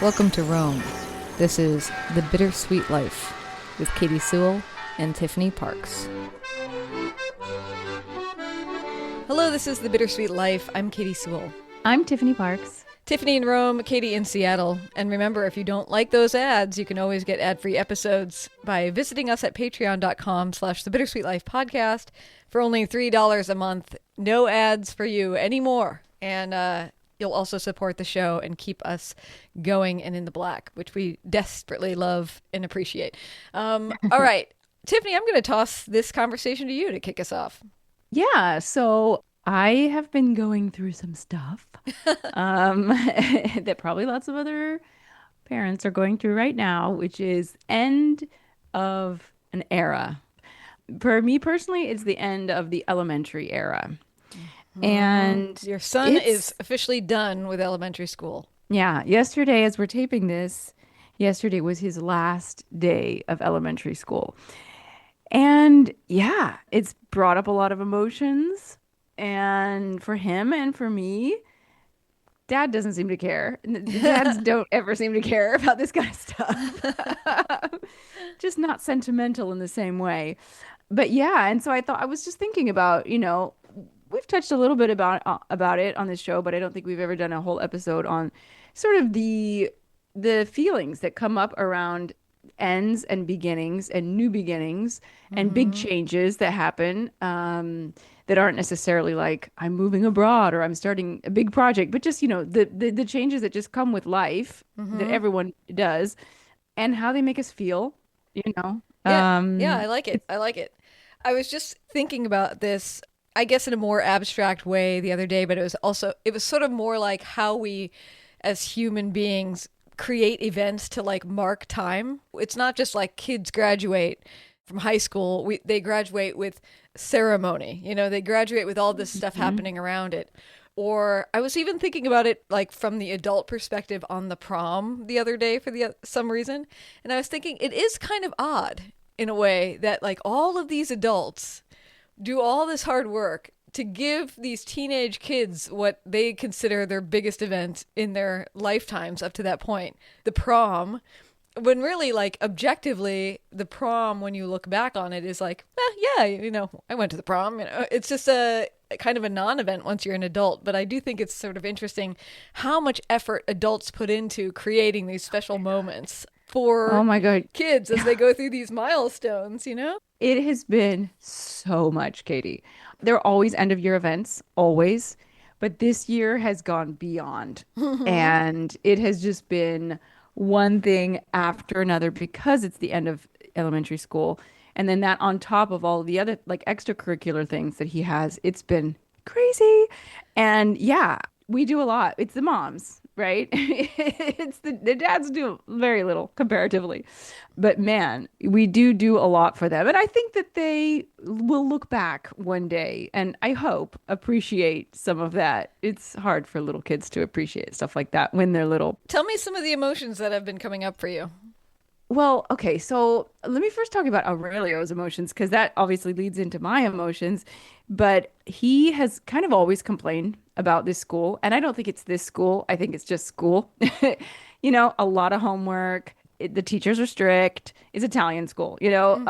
Welcome to Rome. This is The Bittersweet Life with Katie Sewell and Tiffany Parks. Hello, this is The Bittersweet Life. I'm Katie Sewell. I'm Tiffany Parks. Tiffany in Rome, Katie in Seattle. And remember, if you don't like those ads, you can always get ad-free episodes by visiting us at patreon.com/The Bittersweet Life Podcast for only $3 a month. No ads for you anymore. And you'll also support the show and keep us going and in the black, which we desperately love and appreciate. All right. Tiffany, I'm going to toss this conversation to you to kick us off. Yeah, so I have been going through some stuff that probably lots of other parents are going through right now, which is end of an era. For me personally, it's the end of the elementary era. And your son is officially done with elementary school. Yeah, yesterday, as we're taping this, yesterday was his last day of elementary school. And yeah, it's brought up a lot of emotions. And for him and for me, Dad doesn't seem to care. Dads don't ever seem to care about this kind of stuff. Just not sentimental in the same way. But yeah, and so I was just thinking about, we've touched a little bit about it on this show, but I don't think we've ever done a whole episode on sort of the feelings that come up around ends and beginnings and new beginnings and big changes that happen that aren't necessarily like I'm moving abroad or I'm starting a big project, but just, the changes that just come with life that everyone does and how they make us feel, Yeah, I like it. I like it. I was just thinking about this, I guess in a more abstract way the other day, but it was sort of more like how we as human beings create events to like mark time. It's not just like kids graduate from high school. They graduate with ceremony, they graduate with all this stuff happening around it. Or I was even thinking about it like from the adult perspective on the prom the other day for some reason. And I was thinking it is kind of odd in a way that like all of these adults do all this hard work to give these teenage kids what they consider their biggest event in their lifetimes up to that point, the prom, when really, like, objectively, the prom, when you look back on it, is like, yeah, I went to the prom. It's just a kind of a non-event once you're an adult. But I do think it's sort of interesting how much effort adults put into creating these special moments for oh my God, kids as they go through these milestones, It has been so much, Katie. They're always end of year events, always. But this year has gone beyond. And it has just been one thing after another because it's the end of elementary school. And then that on top of all the other like extracurricular things that he has, it's been crazy. And yeah, we do a lot. It's the moms, right? It's the dads do very little comparatively. But man, we do a lot for them. And I think that they will look back one day and I hope appreciate some of that. It's hard for little kids to appreciate stuff like that when they're little. Tell me some of the emotions that have been coming up for you. Well, okay, so let me first talk about Aurelio's emotions because that obviously leads into my emotions. But he has kind of always complained about this school. And I don't think it's this school. I think it's just school. A lot of homework. The teachers are strict. It's Italian school, It's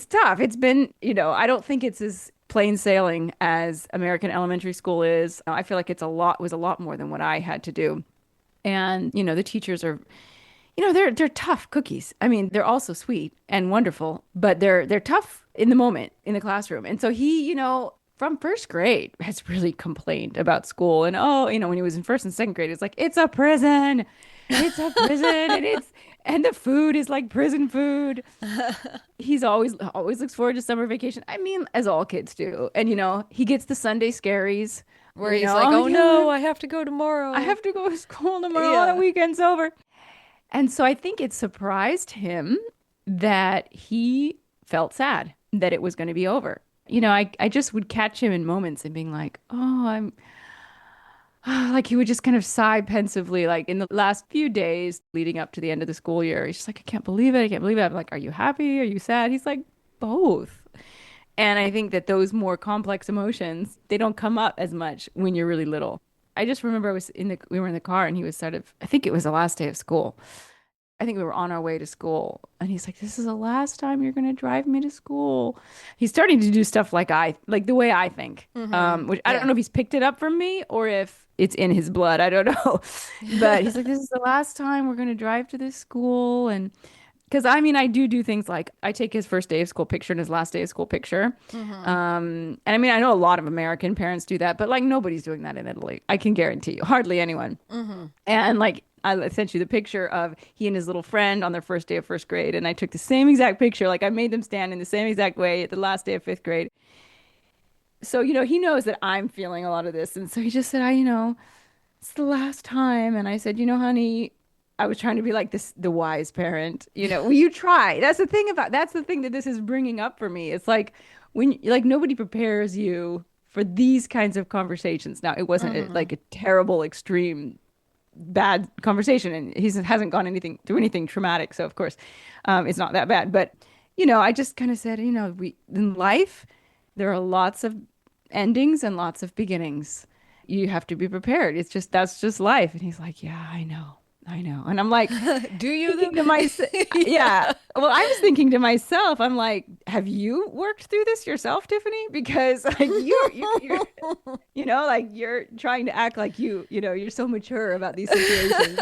tough. It's been, I don't think it's as plain sailing as American elementary school is. I feel like was a lot more than what I had to do. And, the teachers are they're tough cookies. I mean, they're also sweet and wonderful, but they're tough in the moment in the classroom. And so he, from first grade has really complained about school. And when he was in first and second grade, it's like, it's a prison. It's a prison and the food is like prison food. He's always looks forward to summer vacation. I mean, as all kids do. And he gets the Sunday scaries where he's like, oh no, I have to go tomorrow. I have to go to school tomorrow. The weekend's over. And so I think it surprised him that he felt sad that it was going to be over. I just would catch him in moments and being like, like he would just kind of sigh pensively, like in the last few days leading up to the end of the school year. He's just like, I can't believe it. I can't believe it. I'm like, are you happy? Are you sad? He's like, both. And I think that those more complex emotions, they don't come up as much when you're really little. I just remember we were in the car and he was I think it was the last day of school. I think we were on our way to school and he's like, this is the last time you're going to drive me to school. He's starting to do stuff like the way I think, which I don't Yeah. know if he's picked it up from me or if it's in his blood. I don't know. But he's like, this is the last time we're going to drive to this school. And because I mean, I do things like I take his first day of school picture and his last day of school picture. Mm-hmm. And I mean, I know a lot of American parents do that, but like nobody's doing that in Italy. I can guarantee you, hardly anyone. Mm-hmm. And like I sent you the picture of he and his little friend on their first day of first grade, and I took the same exact picture. Like I made them stand in the same exact way at the last day of fifth grade. So, he knows that I'm feeling a lot of this. And so he just said, it's the last time. And I said, honey, I was trying to be like the wise parent. Will you try? That's the thing that this is bringing up for me. It's like like nobody prepares you for these kinds of conversations. Now, it wasn't Mm-hmm. like a terrible, extreme, bad conversation. And he hasn't gone through anything traumatic. So, of course, it's not that bad. But, I just kind of said, in life, there are lots of endings and lots of beginnings. You have to be prepared. That's just life. And he's like, yeah, I know. I know. And I'm like Do you thinking to though? myself, yeah. Yeah. Well, I was thinking to myself, I'm like, have you worked through this yourself, Tiffany? Because like like you're trying to act like you're so mature about these situations.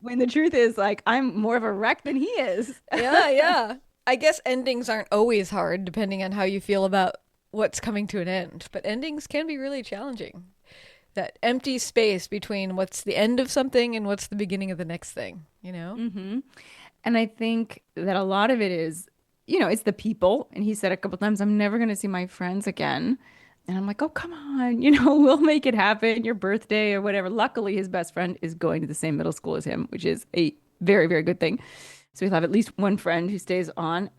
When the truth is like I'm more of a wreck than he is. Yeah, yeah. I guess endings aren't always hard depending on how you feel about what's coming to an end, but endings can be really challenging. That empty space between what's the end of something and what's the beginning of the next thing, you know? Hmm. And I think that a lot of it is, it's the people. And he said a couple times, I'm never going to see my friends again. And I'm like, oh, come on, we'll make it happen, your birthday or whatever. Luckily, his best friend is going to the same middle school as him, which is a very, very good thing. So we'll have at least one friend who stays on.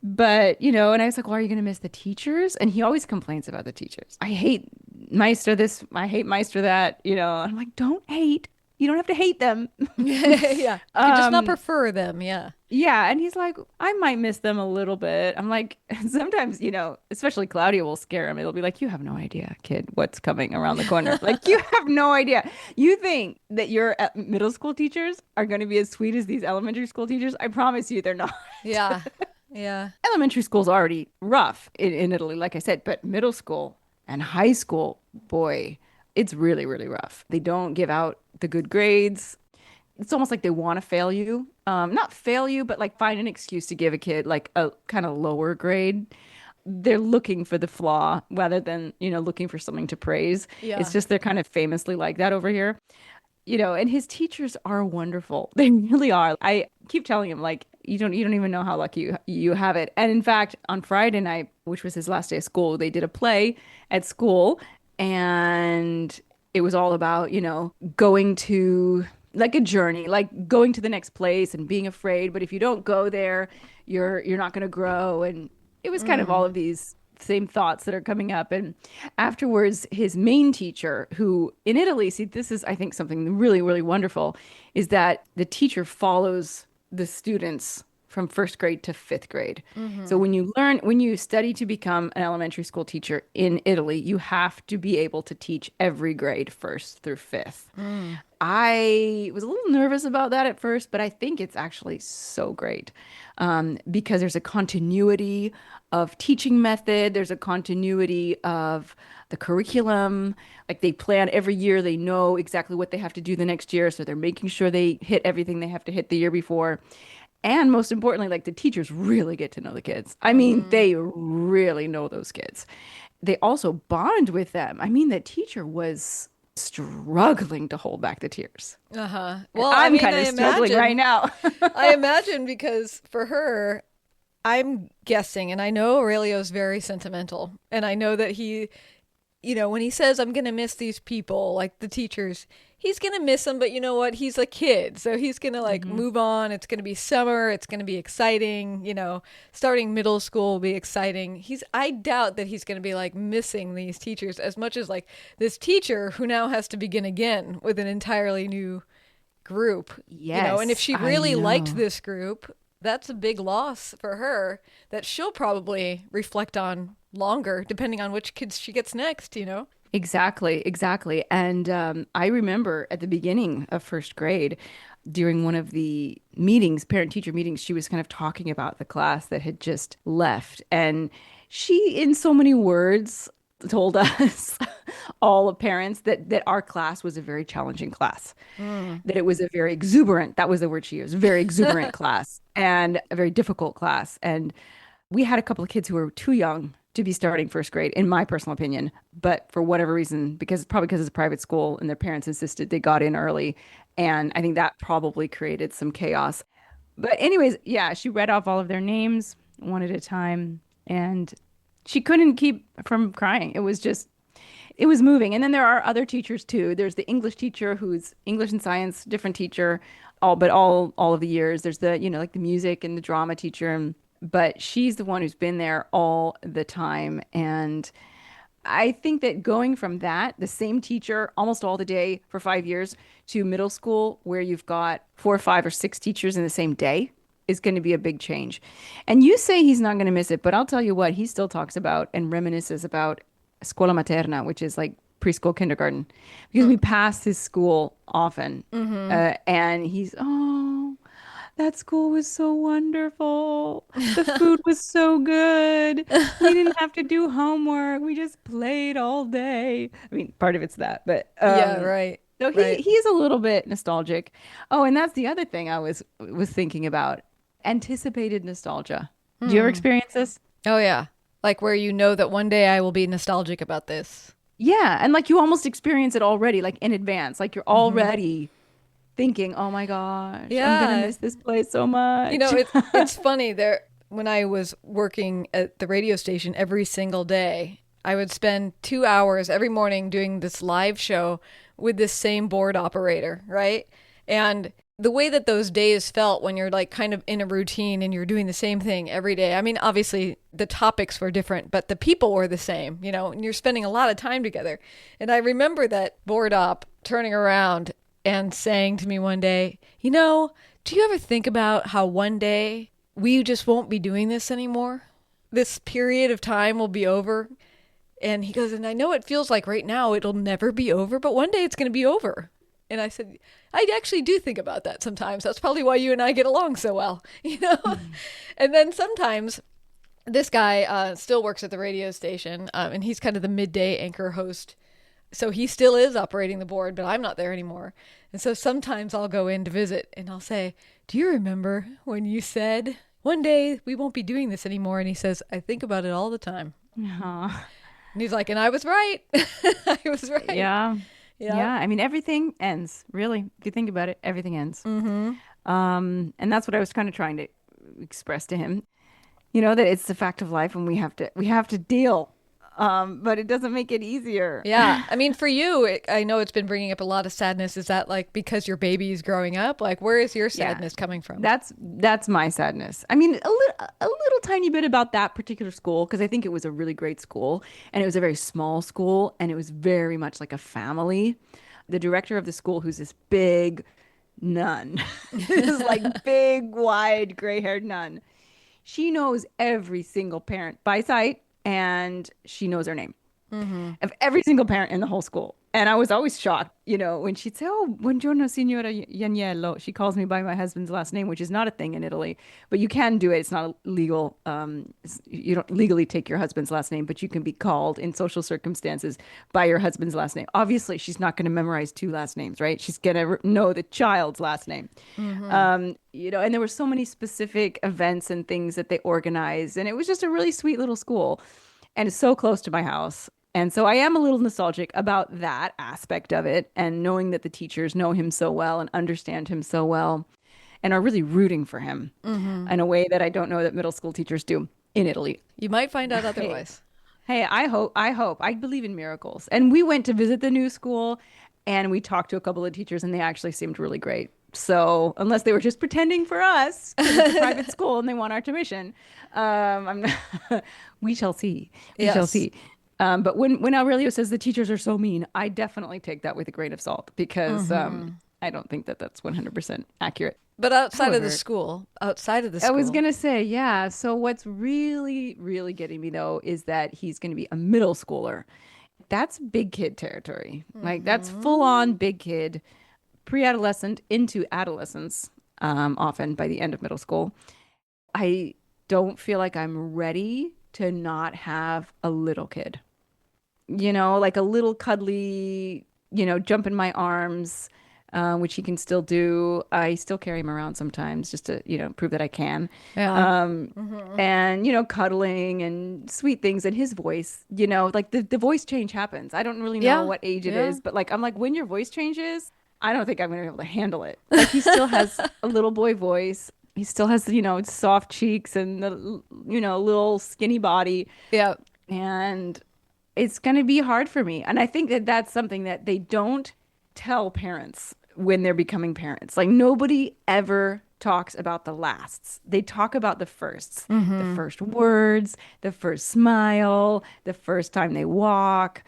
But, and I was like, well, are you going to miss the teachers? And he always complains about the teachers. I hate Meister this, I hate Meister that, I'm like, don't hate. You don't have to hate them. Yeah. You could just not Um, prefer them, yeah. yeah, and he's like, I might miss them a little bit. I'm like, sometimes, especially Claudia will scare him. It'll be like, you have no idea, kid, what's coming around the corner. Like, you have no idea. You think that your middle school teachers are going to be as sweet as these elementary school teachers? I promise you, they're not. Yeah. Yeah. Elementary school's already rough in Italy, like I said, but middle school and high school, boy, it's really, really rough. They don't give out the good grades. It's almost like they want to fail you. Not fail you, but like find an excuse to give a kid like a kind of lower grade. They're looking for the flaw rather than, looking for something to praise. It's Yeah. just they're kind of famously like that over here. And his teachers are wonderful. They really are. I keep telling him like you don't even know how lucky you have it. And in fact, on Friday night, which was his last day of school, they did a play at school and it was all about, going to like a journey, like going to the next place and being afraid, but if you don't go there, you're not going to grow. And it was kind of all Mm. of these same thoughts that are coming up. And afterwards, his main teacher, who in Italy, see, this is, I think, something really, really wonderful, is that the teacher follows the students from first grade to fifth grade. So Mm-hmm. when you study to become an elementary school teacher in Italy, you have to be able to teach every grade first through fifth. Mm. I was a little nervous about that at first, but I think it's actually so great because there's a continuity of teaching method. There's a continuity of the curriculum. Like they plan every year, they know exactly what they have to do the next year. So they're making sure they hit everything they have to hit the year before. And most importantly, like the teachers really get to know the kids. I mean, Mm. they really know those kids. They also bond with them. I mean, the teacher was struggling to hold back the tears. Uh-huh. And Well, I I'm mean, kind I of struggling right imagine now. I imagine because for her, I'm guessing, and I know Aurelio's very sentimental, and I know that when he says, I'm going to miss these people, like the teachers, he's going to miss them, but you know what? He's a kid. So he's going to like Hmm. move on. It's going to be summer. It's going to be exciting. Starting middle school will be exciting. I doubt that he's going to be like missing these teachers as much as like this teacher who now has to begin again with an entirely new group. And if Yes, she I really liked know. this group, that's a big loss for her that she'll probably reflect on longer, depending on which kids she gets next. Exactly, exactly. And I remember at the beginning of first grade, during one of the meetings, parent-teacher meetings, she was kind of talking about the class that had just left. And she, in so many words, told us, all the parents, that our class was a very challenging class, Mm. that it was a very exuberant, that was the word she used, very exuberant class and a very difficult class. And we had a couple of kids who were too young to be starting first grade, in my personal opinion. But for whatever reason, because it's a private school and their parents insisted, they got in early. And I think that probably created some chaos. But, anyways, yeah, she read off all of their names one at a time. And she couldn't keep from crying. It was moving. And then there are other teachers too. There's the English teacher who's English and science, different teacher, all of the years. There's the, like the music and the drama teacher. But she's the one who's been there all the time. And I think that going from that, the same teacher almost all the day for 5 years, to middle school, where you've got 4 or 5 or 6 teachers in the same day, is going to be a big change. And you say he's not going to miss it, but I'll tell you what, he still talks about and reminisces about Scuola Materna, which is like preschool kindergarten, because we pass his school often. Mm-hmm. And that school was so wonderful. The food was so good. We didn't have to do homework. We just played all day. I mean, part of it's that, but Yeah, right. so Right. he's a little bit nostalgic. Oh, and that's the other thing I was thinking about. Anticipated nostalgia. Do you ever Hmm. experience this? Oh yeah. Like where you know that one day I will be nostalgic about this. Yeah, and like you almost experience it already, like in advance. Like you're Hmm. already thinking, "Oh my gosh, I'm gonna Yeah. miss this place so You much." know, it's funny there when I was working at the radio station every single day, I would spend 2 hours every morning doing this live show with this same board operator, right? And the way that those days felt when you're like kind of in a routine and you're doing the same thing every day. I mean, obviously the topics were different, but the people were the same, and you're spending a lot of time together. And I remember that board op turning around and saying to me one day, do you ever think about how one day we just won't be doing this anymore? This period of time will be over. And he goes, and I know it feels like right now it'll never be over, but one day it's going to be over. And I said, I actually do think about that sometimes. That's probably why you and I get along so well, you know? And then sometimes this guy still works at the radio station, and he's kind of the midday anchor host. So he still is operating the board, but I'm not there anymore. And so sometimes I'll go in to visit and I'll say, do you remember when you said one day we won't be doing this anymore? And he says, I think about it all the time. Aw. And he's like, and I was right. I was right. Yeah. Yeah. Yeah. I mean, everything ends, really. If you think about it, everything ends. Mm-hmm. And that's what I was kind of trying to express to him. That it's the fact of life and we have to deal. But it doesn't make it easier. Yeah. I mean, for you, I know it's been bringing up a lot of sadness. Is that like because your baby is growing up? Like, where is your Yeah. sadness coming from? That's my sadness. I mean, a little tiny bit about that particular school because I think it was a really great school and it was a very small school and it was very much like a family. The director of the school, who's this big nun, this like big, wide, gray-haired nun. She knows every single parent by sight and she knows their name Mm-hmm. of every single parent in the whole school. And I was always shocked, when she'd say, "Oh, buongiorno, signora Yaniello." She calls me by my husband's last name, which is not a thing in Italy, but you can do it. It's not legal. You don't legally take your husband's last name, but you can be called in social circumstances by your husband's last name. Obviously, she's not going to memorize 2 last names, right? She's going to know the child's last name. Mm-hmm. And there were so many specific events and things that they organized, and it was just a really sweet little school. And it's so close to my house. And so I am a little nostalgic about that aspect of it and knowing that the teachers know him so well and understand him so well and are really rooting for him Mm-hmm. in a way that I don't know that middle school teachers do in Italy. You might find out Hey, otherwise. hey, I believe in miracles. And we went to visit the new school and we talked to a couple of teachers and they actually seemed really great. So unless they were just pretending for us, 'cause it's a private school and they want our tuition, I'm not, we shall see. We shall Yes. see. But when Aurelio says the teachers are so mean, I definitely take that with a grain of salt because Mm-hmm. I don't think that that's 100% accurate. But However, outside of the I was school. gonna say, yeah. So what's really, really getting me though is that he's gonna be a middle schooler. that's big kid territory. Like that's full on big kid, pre-adolescent into adolescence, often by the end of middle school. I don't feel like I'm ready to not have a little kid. Like a little cuddly, jump in my arms, which he can still do. I still carry him around sometimes just to, prove that I can. Yeah. Um, and, cuddling and sweet things and his voice, like the voice change happens. I don't really know Yeah. what age it Yeah. is, but like, I'm like, when your voice changes, I don't think I'm going to be able to handle it. Like he still has a little boy voice. He still has, soft cheeks and the, little skinny body. Yeah. And it's going to be hard for me. And I think that that's something that they don't tell parents when they're becoming parents. Like nobody ever talks about the lasts. They talk about the firsts, the first words, the first smile, the first time they walk,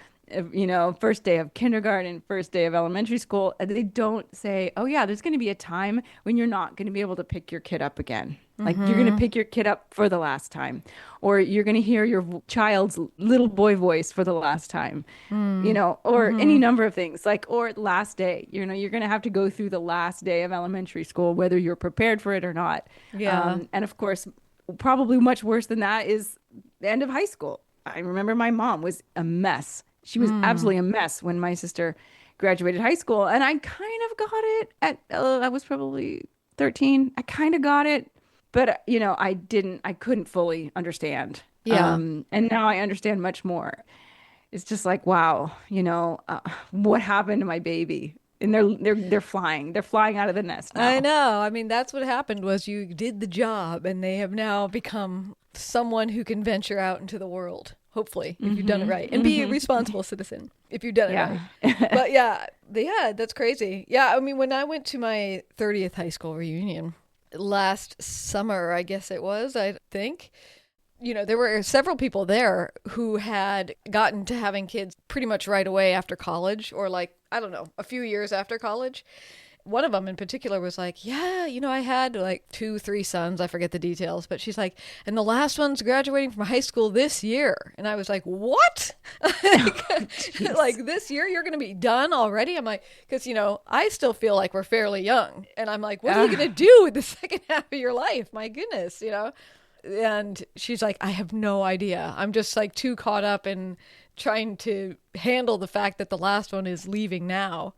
first day of kindergarten, first day of elementary school. And they don't say, oh, yeah, there's going to be a time when you're not going to be able to pick your kid up again. Like you're going to pick your kid up for the last time, or you're going to hear your child's little boy voice for the last time, or any number of things like, or last day, you're going to have to go through the last day of elementary school, whether you're prepared for it or not. Yeah. And of course, probably much worse than that is the end of high school. I remember my mom was a mess. She was absolutely a mess when my sister graduated high school. And I kind of got it I was probably 13. I kind of got it. But, I couldn't fully understand. Yeah. And now I understand much more. It's just like, wow, what happened to my baby? And they're flying. They're flying out of the nest I now. know. I mean, that's what happened was you did the job and they have now become someone who can venture out into the world, hopefully, if you've done it right, and be a responsible citizen if you've done it right. Yeah. But yeah, that's crazy. Yeah, I mean, when I went to my 30th high school reunion last summer, I guess it was, I think, there were several people there who had gotten to having kids pretty much right away after college, or like, I don't know, a few years after college. One of them in particular was like, yeah, I had like 2, 3 sons. I forget the details, but she's like, and the last one's graduating from high school this year. And I was like, what? Like this year you're going to be done already? I'm like, because, I still feel like we're fairly young. And I'm like, what are you going to do with the second half of your life? My goodness, And she's like, I have no idea. I'm just like too caught up in trying to handle the fact that the last one is leaving now.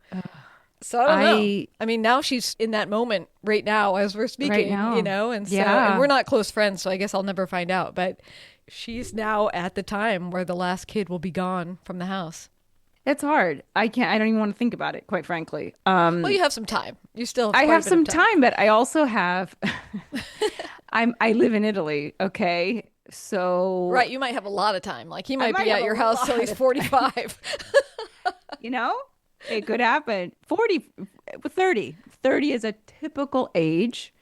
So I don't know. I mean, now she's in that moment right now as we're speaking, Right now. and so, Yeah. and we're not close friends, so I guess I'll never find out. But she's now at the time where the last kid will be gone from the house. It's hard. I don't even want to think about it, quite frankly. Well, you have some time. You still have I quite have a bit some of time. time, but I also have, I live in Italy. Okay. So, Right, you might have a lot of time. Like he might might be have at a your house till lot he's of 45. you know, it could happen. 40, 30. 30 is a typical age.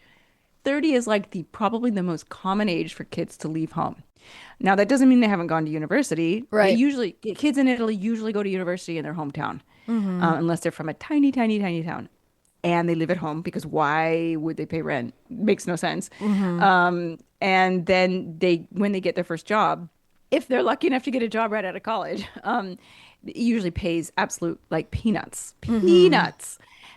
30 is like probably the most common age for kids to leave home. Now, that doesn't mean they haven't gone to university. Right. Kids in Italy usually go to university in their hometown, unless they're from a tiny, tiny, tiny town. And they live at home because why would they pay rent? Makes no sense. And then when they get their first job, if they're lucky enough to get a job right out of college, it usually pays absolute like peanuts.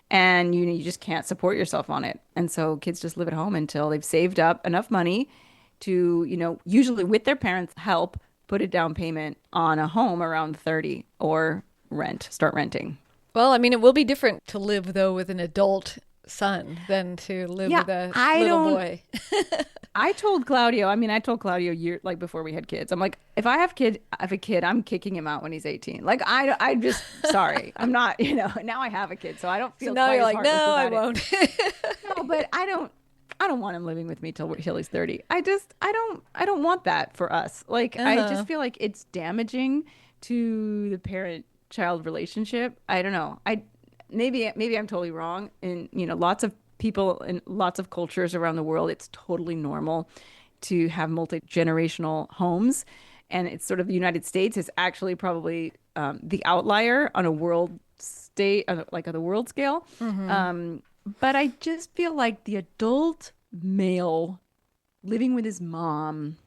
And you just can't support yourself on it. And so kids just live at home until they've saved up enough money to, usually with their parents' help, put a down payment on a home around 30 or start renting. Well, I mean, it will be different to live though with an adult son than to live Yeah, with a I little don't. boy. I told Claudio, like before we had kids, I'm like, if I have a kid, I'm kicking him out when he's 18. Like I'm just sorry. I'm not, now I have a kid, so I don't So feel now quite you're as like, heartless no, I about it. won't. No, but I don't want him living with me till he's 30. I don't want that for us. Like I Uh-huh. just feel like it's damaging to the parent-child relationship. I don't know. Maybe I'm totally wrong. And lots of people in lots of cultures around the world, it's totally normal to have multi-generational homes. And it's sort of the United States is actually probably the outlier on a world state, like on the world scale. But I just feel like the adult male living with his mom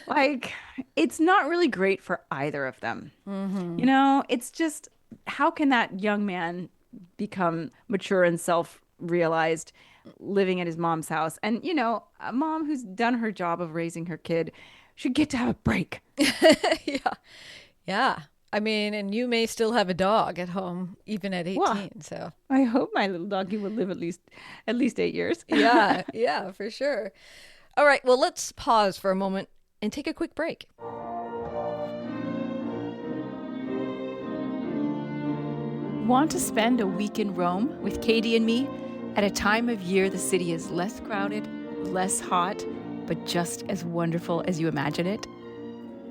Like, it's not really great for either of them. You know, it's just how can that young man become mature and self-realized living at his mom's house? And, you know, a mom who's done her job of raising her kid should get to have a break. Yeah. Yeah. I mean, and you may still have a dog at home even at Well, 18. So, I hope my little doggy will live at least 8 years. yeah, yeah, for sure. All right. Well, let's pause for a moment and take a quick break. Want to spend a week in Rome with Katie and me at a time of year the city is less crowded, less hot, but just as wonderful as you imagine it?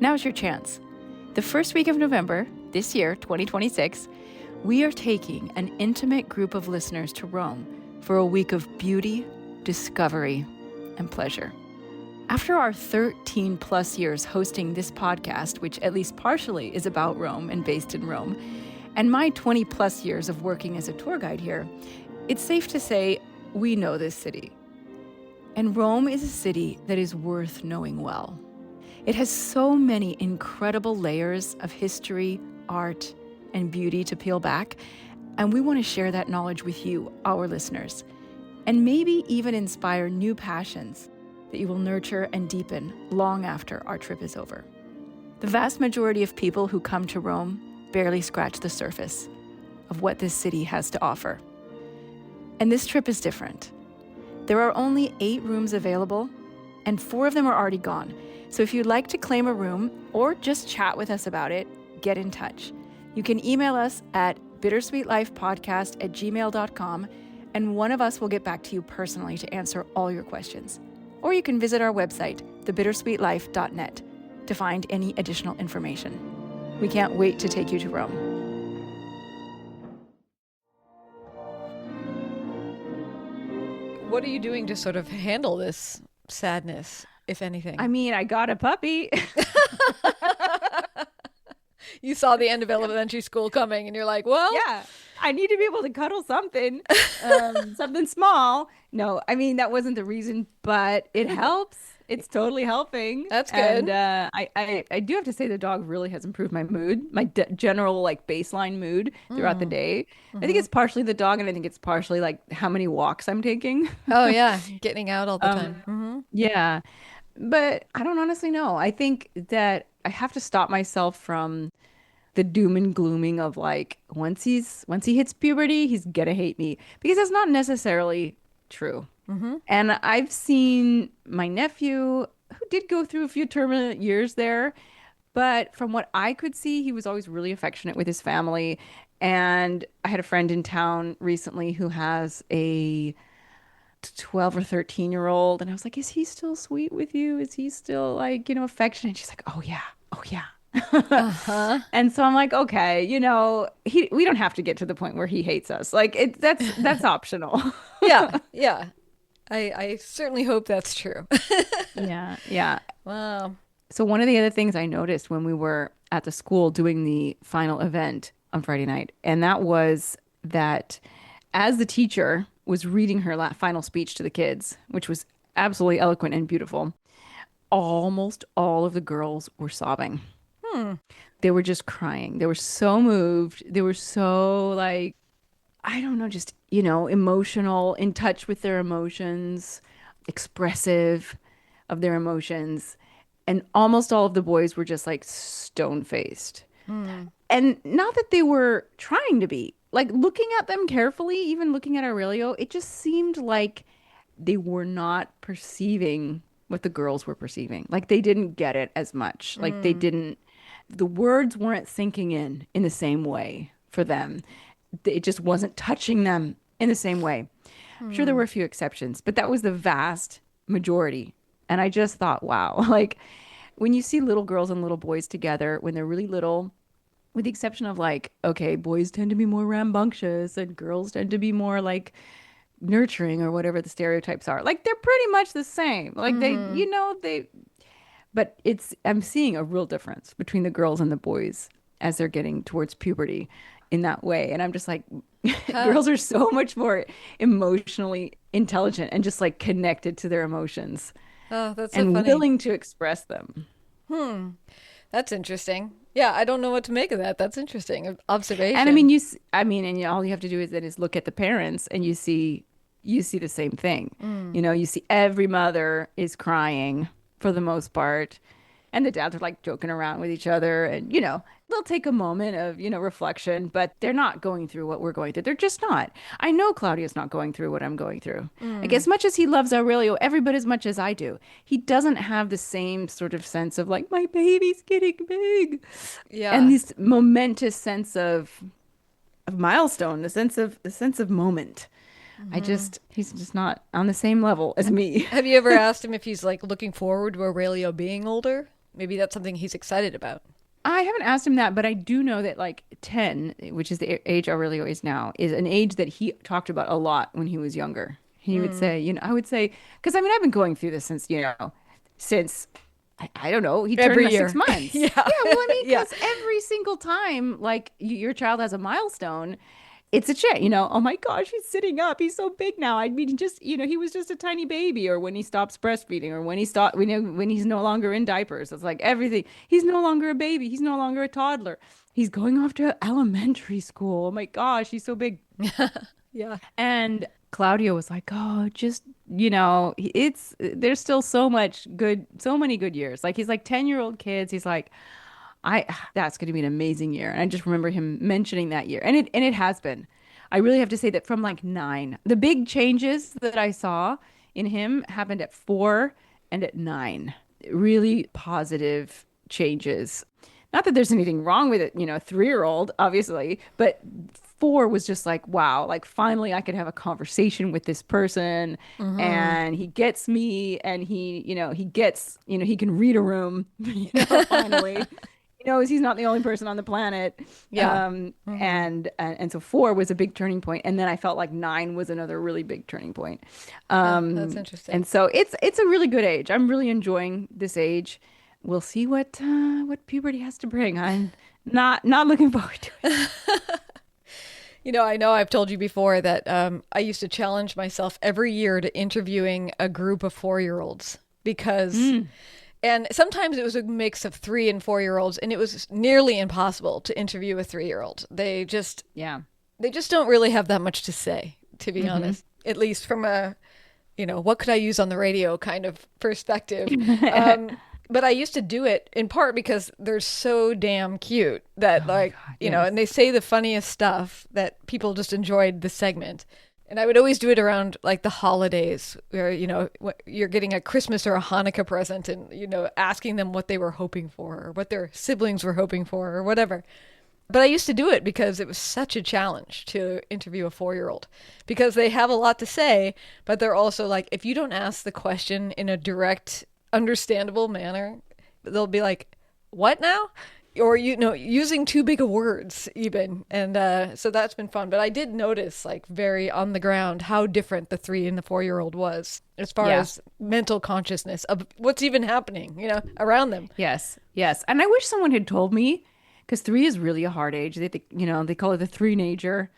Now's your chance. The first week of November, this year, 2026, we are taking an intimate group of listeners to Rome for a week of beauty, discovery, and pleasure. After our 13 plus years hosting this podcast, which at least partially is about Rome and based in Rome, and my 20 plus years of working as a tour guide here, it's safe to say we know this city. And Rome is a city that is worth knowing well. It has so many incredible layers of history, art, and beauty to peel back, and we want to share that knowledge with you, our listeners, and maybe even inspire new passions that you will nurture and deepen long after our trip is over. The vast majority of people who come to Rome barely scratch the surface of what this city has to offer. And this trip is different. There are only 8 rooms available, and 4 of them are already gone. So if you'd like to claim a room or just chat with us about it, get in touch. You can email us at bittersweetlifepodcast@gmail.com, and one of us will get back to you personally to answer all your questions. Or you can visit our website, thebittersweetlife.net, to find any additional information. We can't wait to take you to Rome. What are you doing to sort of handle this sadness, if anything? I mean, I got a puppy. You saw the end of elementary school coming and you're like, well, Yeah, I need to be able to cuddle something, something small. No, I mean, that wasn't the reason, but it helps. It's totally helping. That's And good. I do have to say the dog really has improved my mood, my general like baseline mood throughout the day. I think it's partially the dog, and I think it's partially like how many walks I'm taking. Oh, yeah. Getting out all the time. Yeah, but I don't honestly know. I think that I have to stop myself from the doom and glooming of like once he hits puberty, he's gonna hate me, because that's not necessarily true. And I've seen my nephew who did go through a few turbulent years there, but from what I could see, he was always really affectionate with his family. And I had a friend in town recently who has a 12 or 13-year-old, and I was like, is he still sweet with you? Is he still like, you know, affectionate? And she's like, oh yeah, oh yeah. Uh-huh. And so I'm like, okay, you know, we don't have to get to the point where he hates us. Like that's optional. Yeah. Yeah. I certainly hope that's true. Yeah, yeah. Wow. So one of the other things I noticed when we were at the school doing the final event on Friday night, and that was that as the teacher was reading her final speech to the kids, which was absolutely eloquent and beautiful, almost all of the girls were sobbing. They were just crying. They were so moved. They were so like, I don't know, just, you know, emotional, in touch with their emotions, expressive of their emotions. And almost all of the boys were just like stone-faced. And not that they were trying to be. Like looking at them carefully, even looking at Aurelio, it just seemed like they were not perceiving what the girls were perceiving. Like they didn't get it as much. Like they didn't, the words weren't sinking in the same way for them. It just wasn't touching them in the same way. I'm sure there were a few exceptions, but that was the vast majority. And I just thought, wow, like when you see little girls and little boys together when they're really little, with the exception of like, okay, boys tend to be more rambunctious and girls tend to be more like nurturing or whatever the stereotypes are. Like they're pretty much the same. Like they, you know, but I'm seeing a real difference between the girls and the boys as they're getting towards puberty in that way. And I'm just like, girls are so much more emotionally intelligent and just like connected to their emotions. Oh, that's so and funny. willing to express them. That's interesting. Yeah, I don't know what to make of that. That's interesting And I mean, observation. all you have to do is look at the parents, and you see the same thing. You see every mother is crying for the most part, and the dads are like joking around with each other, and they'll take a moment of reflection, but they're not going through what we're going through. They're just not. I know Claudia's not going through what I'm going through. Like, as much as he loves Aurelio every bit as much as I do, he doesn't have the same sort of sense of like, my baby's getting big, and Yeah. this momentous sense of milestone, the sense of moment. He's just not on the same level as me. Have you ever asked him if he's like looking forward to Aurelio being older? Maybe that's something he's excited about. I haven't asked him that, but I do know that like 10, which is the age Aurelio is now, is an age that he talked about a lot when he was younger. He would say, I would say, because I mean, I've been going through this since I don't know, he turned Every my year. 6 months. Yeah. Yeah, well, I mean, Yeah. because every single time, like your child has a milestone, it's a check, oh my gosh, he's sitting up. He's so big now. I mean, just, he was just a tiny baby, or when he stops breastfeeding, or when he's no longer in diapers. It's like everything. He's no longer a baby. He's no longer a toddler. He's going off to elementary school. Oh my gosh, he's so big. Yeah. And Claudio was like, oh, just, there's still so many good years. Like, he's like 10-year-old kids. He's like, that's going to be an amazing year. And I just remember him mentioning that year. And it has been. I really have to say that from like 9, the big changes that I saw in him happened at 4 and at 9. Really positive changes. Not that there's anything wrong with it, a 3-year-old, obviously, but 4 was just like, wow, like finally I could have a conversation with this person, and he gets me, and he gets, he can read a room, finally. He knows he's not the only person on the planet. Yeah. And so 4 was a big turning point, and then I felt like 9 was another really big turning point. That's interesting. And so it's a really good age. I'm really enjoying this age. We'll see what puberty has to bring. I'm not looking forward to it. I know I've told you before that I used to challenge myself every year to interviewing a group of 4-year-olds because, and sometimes it was a mix of 3 and 4-year-olds, and it was nearly impossible to interview a 3-year-old. They just don't really have that much to say, to be honest, at least from a, what could I use on the radio kind of perspective. But I used to do it in part because they're so damn cute that and they say the funniest stuff that people just enjoyed the segment. And I would always do it around like the holidays where, you're getting a Christmas or a Hanukkah present and, asking them what they were hoping for or what their siblings were hoping for or whatever. But I used to do it because it was such a challenge to interview a 4-year-old because they have a lot to say, but they're also like, if you don't ask the question in a direct, understandable manner, they'll be like, what now? Or using too big of words even. And so that's been fun, but I did notice like very on the ground how different the 3 and the 4-year-old was as far as mental consciousness of what's even happening around them. Yes, and I wish someone had told me, because 3 is really a hard age. They call it the 3-nager.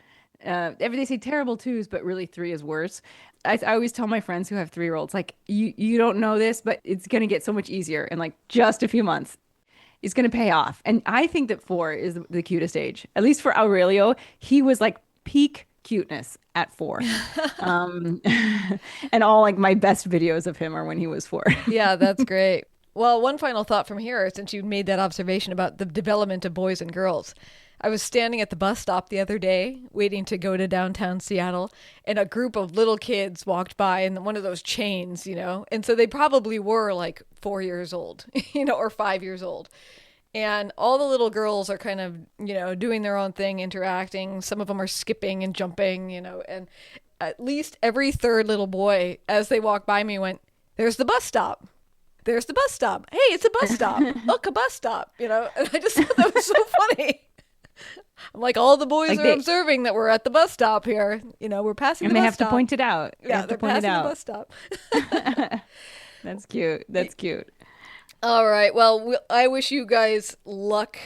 They say terrible 2s, but really 3 is worse. I always tell my friends who have 3-year-olds, like, you don't know this, but it's going to get so much easier in like just a few months. It's going to pay off. And I think that 4 is the cutest age. At least for Aurelio, he was like peak cuteness at 4. And all like my best videos of him are when he was 4. Yeah, that's great. Well, one final thought from here, since you made that observation about the development of boys and girls. I was standing at the bus stop the other day, waiting to go to downtown Seattle, and a group of little kids walked by in one of those chains, and so they probably were like 4 years old, or 5 years old. And all the little girls are kind of, doing their own thing, interacting. Some of them are skipping and jumping, and at least every third little boy, as they walked by me, went, "There's the bus stop. There's the bus stop. Hey, it's a bus stop. Look, a bus stop," and I just thought that was so funny. I'm like, all the boys Like are observing that we're at the bus stop here. We're passing the And they bus have stop. to point it out. Yeah, they're passing the bus stop. That's cute. That's cute. All right. Well, I wish you guys luck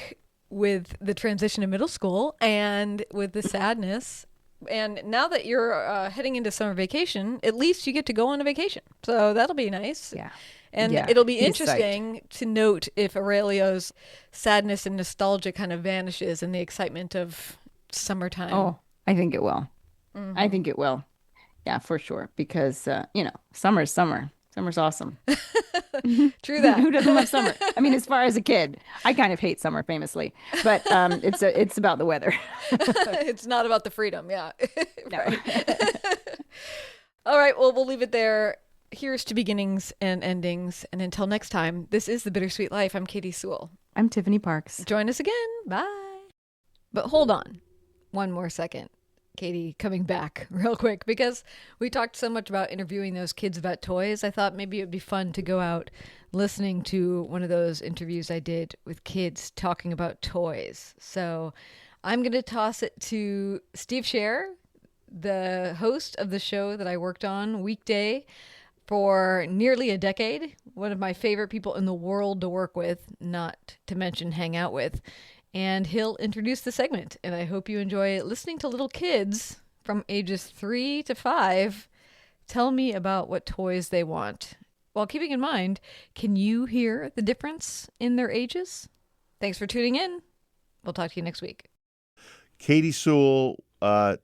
with the transition to middle school and with the sadness And now that you're heading into summer vacation, at least you get to go on a vacation. So that'll be nice. Yeah. And Yeah, it'll be he's interesting to note if Aurelio's sadness and nostalgia kind of vanishes in the excitement of summertime. Oh, I think it will. I think it will. Yeah, for sure. Because, summer's summer. Summer's awesome. True that. Who doesn't love summer? I mean, as far as a kid, I kind of hate summer famously, but it's about the weather. It's not about the freedom. Yeah. No. All right. Well, we'll leave it there. Here's to beginnings and endings. And until next time, this is The Bittersweet Life. I'm Katie Sewell. I'm Tiffany Parks. Join us again. Bye. But hold on one more second. Katie, coming back real quick, because we talked so much about interviewing those kids about toys. I thought maybe it would be fun to go out listening to one of those interviews I did with kids talking about toys. So I'm going to toss it to Steve Scher, the host of the show that I worked on weekday for nearly a decade. One of my favorite people in the world to work with, not to mention hang out with. And he'll introduce the segment. And I hope you enjoy listening to little kids from ages 3 to 5 tell me about what toys they want. While keeping in mind, can you hear the difference in their ages? Thanks for tuning in. We'll talk to you next week. Katie Sewell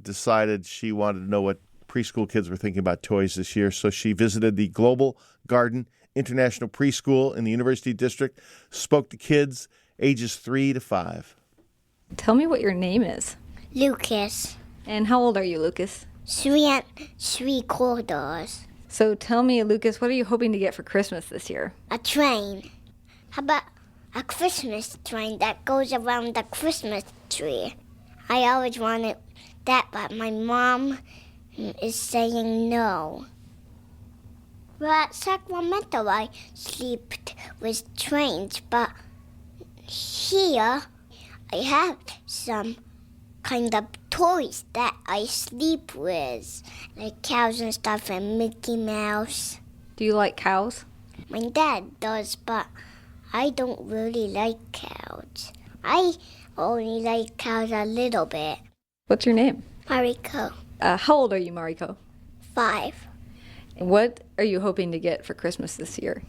decided she wanted to know what preschool kids were thinking about toys this year. So she visited the Global Garden International Preschool in the University District, spoke to kids ages 3 to 5. Tell me what your name is. Lucas. And how old are you, Lucas? 3 3/4. So tell me, Lucas, what are you hoping to get for Christmas this year? A train. How about a Christmas train that goes around the Christmas tree? I always wanted that, but my mom is saying no. Well, at Sacramento, I slept with trains, but here I have some kind of toys that I sleep with, like cows and stuff and Mickey Mouse. Do you like cows? My dad does, but I don't really like cows. I only like cows a little bit. What's your name? Mariko. How old are you, Mariko? 5. And what are you hoping to get for Christmas this year?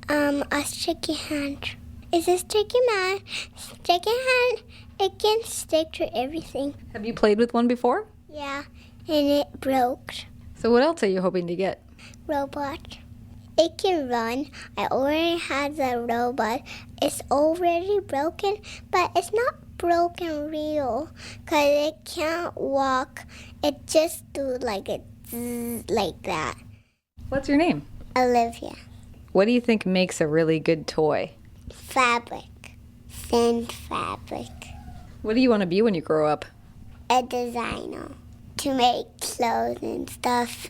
A sticky hand. It's a sticky man. Sticky hand. It can stick to everything. Have you played with one before? Yeah, and it broke. So what else are you hoping to get? Robot. It can run. I already have the robot. It's already broken, but it's not broken real, because it can't walk. It just do like a zzz, like that. What's your name? Olivia. What do you think makes a really good toy? Fabric. Thin fabric. What do you want to be when you grow up? A designer. To make clothes and stuff.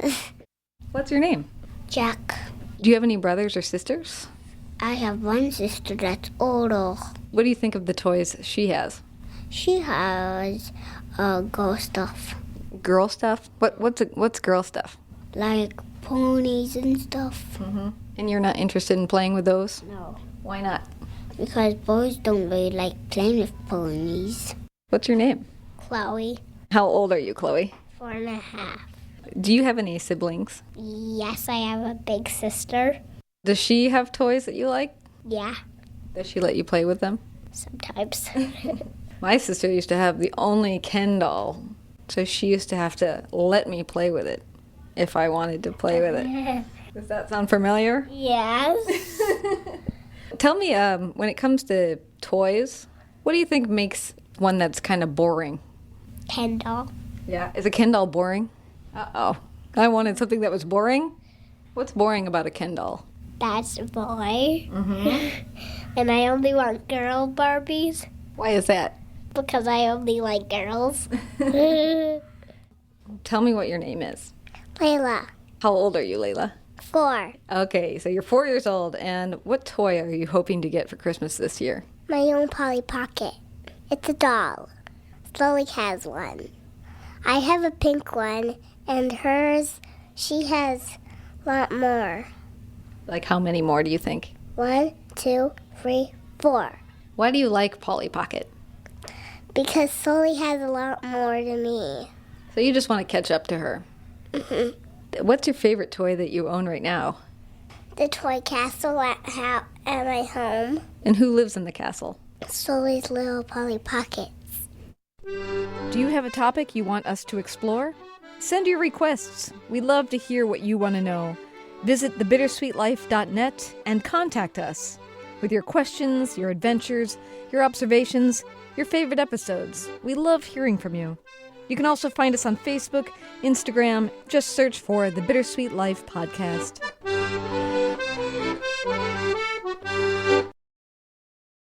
What's your name? Jack. Do you have any brothers or sisters? I have one sister that's older. What do you think of the toys she has? She has girl stuff. Girl stuff? What's girl stuff? Like ponies and stuff. And you're not interested in playing with those? No. Why not? Because boys don't really like playing with ponies. What's your name? Chloe. How old are you, Chloe? 4.5. Do you have any siblings? Yes, I have a big sister. Does she have toys that you like? Yeah, Does she let you play with them? sometimes. My sister used to have the only Ken doll, so she used to have to let me play with it if I wanted to play with it. Does that sound familiar? Yes. Tell me, when it comes to toys, what do you think makes one that's kind of boring? Ken doll. Yeah. Is a Ken doll boring? Uh-oh. I wanted something that was boring. What's boring about a Ken doll? That's a boy. And I only want girl Barbies Why is that? because I only like girls. Tell me what your name is. Layla. How old are you, Layla? 4. Okay, so you're 4 years old, and what toy are you hoping to get for Christmas this year? My own Polly Pocket. It's a doll. Slowly has one. I have a pink one, and hers, she has a lot more. Like how many more do you think? 1, 2, 3, 4. Why do you like Polly Pocket? Because Sully has a lot more than me. So you just want to catch up to her. Mm-hmm. What's your favorite toy that you own right now? The toy castle at my home. And who lives in the castle? Sully's little Polly Pockets. Do you have a topic you want us to explore? Send your requests. We love to hear what you want to know. Visit thebittersweetlife.net and contact us with your questions, your adventures, your observations, your favorite episodes. We love hearing from you. You can also find us on Facebook, Instagram. Just search for The Bittersweet Life Podcast.